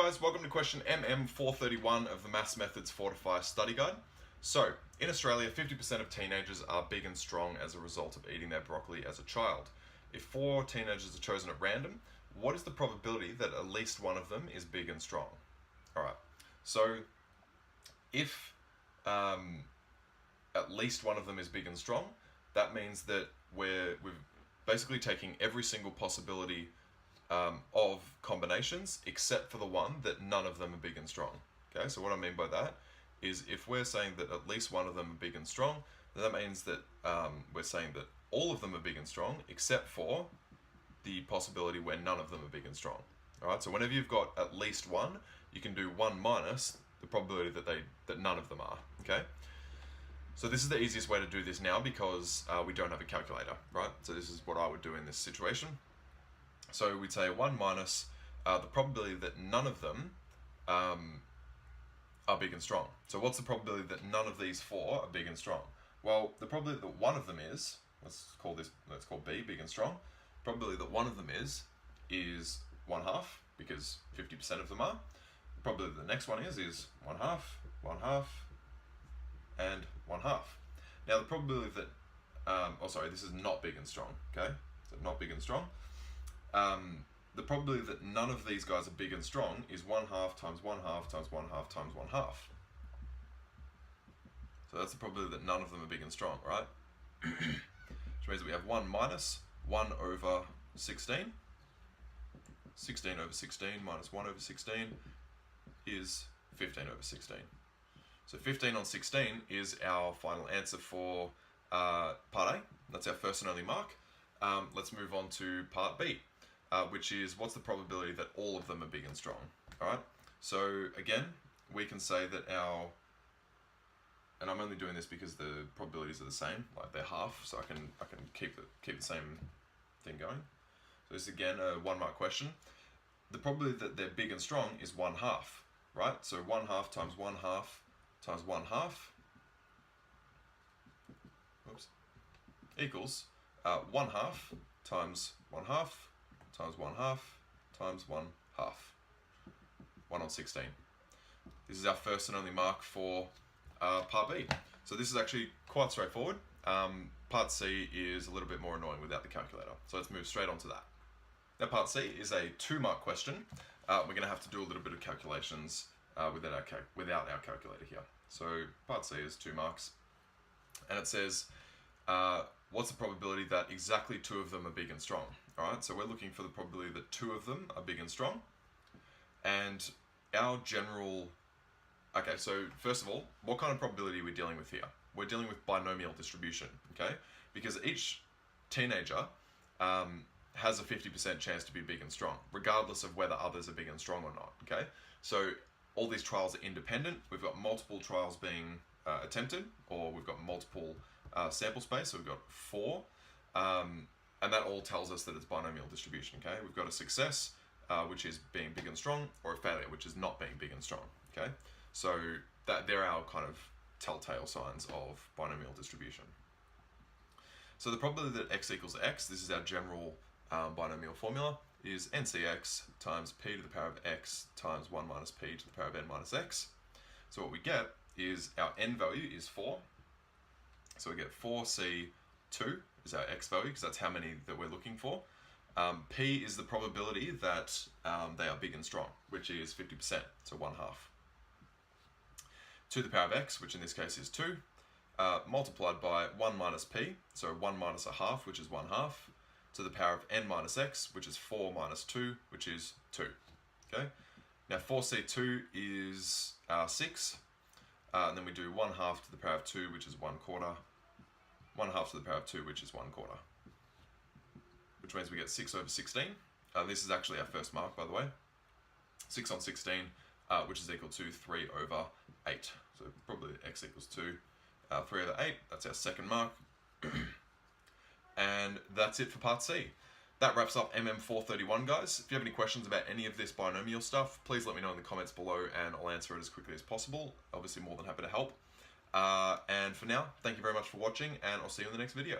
guys, welcome to question MM431 of the Maths Methods Fortify study guide. So, in Australia, 50% of teenagers are big and strong as a result of eating their broccoli as a child. If 4 teenagers are chosen at random, what is the probability that at least one of them is big and strong? Alright, so if at least one of them is big and strong, that means that we're basically taking every single possibility of combinations except for the one that none of them are big and strong. Okay, so what I mean by that is if we're saying that at least one of them are big and strong, then that means that we're saying that all of them are big and strong except for the possibility where none of them are big and strong. Alright, so whenever you've got at least one, you can do 1 minus the probability that none of them are. Okay, so this is the easiest way to do this now because we don't have a calculator, right? So this is what I would do in this situation. So we'd say 1 minus the probability that none of them are big and strong. So what's the probability that none of these 4 are big and strong? Well, the probability that one of them is, let's call B, big and strong. Probability that one of them is 1/2, because 50% of them are. The probability that the next one is 1/2, 1/2, and 1/2. Now the probability that, this is not big and strong, okay? So not big and strong. The probability that none of these guys are big and strong is 1/2 times 1/2 times 1/2 times 1/2. So that's the probability that none of them are big and strong, right? Which means that we have 1 minus 1 over 16. 16 over 16 minus 1 over 16 is 15 over 16. So 15 on 16 is our final answer for part A. That's our first and only mark. Let's move on to part B. Which is what's the probability that all of them are big and strong. Alright, so again we can say that and I'm only doing this because the probabilities are the same, like they're half, so I can keep the same thing going. So this is again a 1 mark question. The probability that they're big and strong is 1/2, right? So 1/2 times 1/2 times 1/2 equals 1/2 times 1/2 times 1/2 times 1/2. 1 on 16. This is our first and only mark for part B. So this is actually quite straightforward. Part C is a little bit more annoying without the calculator. So let's move straight on to that. Now part C is a 2 mark question. We're going to have to do a little bit of calculations without our calculator here. So part C is 2 marks. And it says, what's the probability that exactly 2 of them are big and strong? Alright, so we're looking for the probability that 2 of them are big and strong. And our general... Okay, so first of all, what kind of probability are we dealing with here? We're dealing with binomial distribution, okay? Because each teenager has a 50% chance to be big and strong, regardless of whether others are big and strong or not, okay? So all these trials are independent. We've got multiple trials being attempted, or we've got multiple sample space, so we've got 4. And that all tells us that it's binomial distribution, okay? We've got a success, which is being big and strong, or a failure, which is not being big and strong, okay? So they're our kind of telltale signs of binomial distribution. So the probability that x equals x, this is our general binomial formula, is ncx times p to the power of x times 1 minus p to the power of n minus x. So what we get is our n value is 4. So we get 4c2 is our x value, because that's how many that we're looking for. P is the probability that they are big and strong, which is 50%, so 1/2. To the power of x, which in this case is 2, multiplied by 1 minus p, so 1 minus 1/2, which is 1/2, to the power of n minus x, which is 4 minus 2, which is 2. Okay. Now 4c2 is 6, and then we do 1/2 to the power of 2, which is 1/4. 1/2 to the power of 2, which is 1/4. Which means we get 6 over 16. This is actually our first mark, by the way. 6 on 16, which is equal to 3 over 8. So probably x equals 2. 3 over 8, that's our second mark. And that's it for part C. That wraps up MM431, guys. If you have any questions about any of this binomial stuff, please let me know in the comments below and I'll answer it as quickly as possible. Obviously more than happy to help. And for now, thank you very much for watching, and I'll see you in the next video.